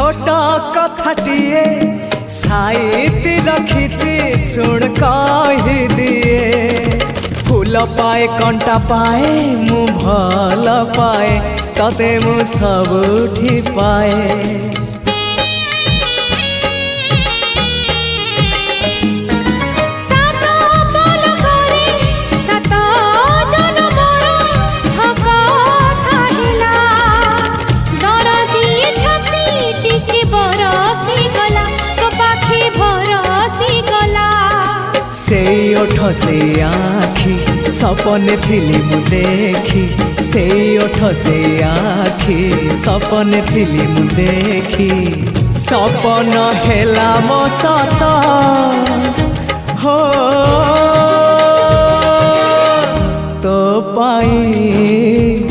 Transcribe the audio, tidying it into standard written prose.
छोट कथाटिए साइती रखिछि सुन कहि दिए फूल पाए कंटा पाए मु भल पाए तते मु सबुठी पाए से ओठ से आखि सपने थिली मु देखी से ओठ से आखि सपने थिली मु देखी सपन हेला मो सत हो तो पाई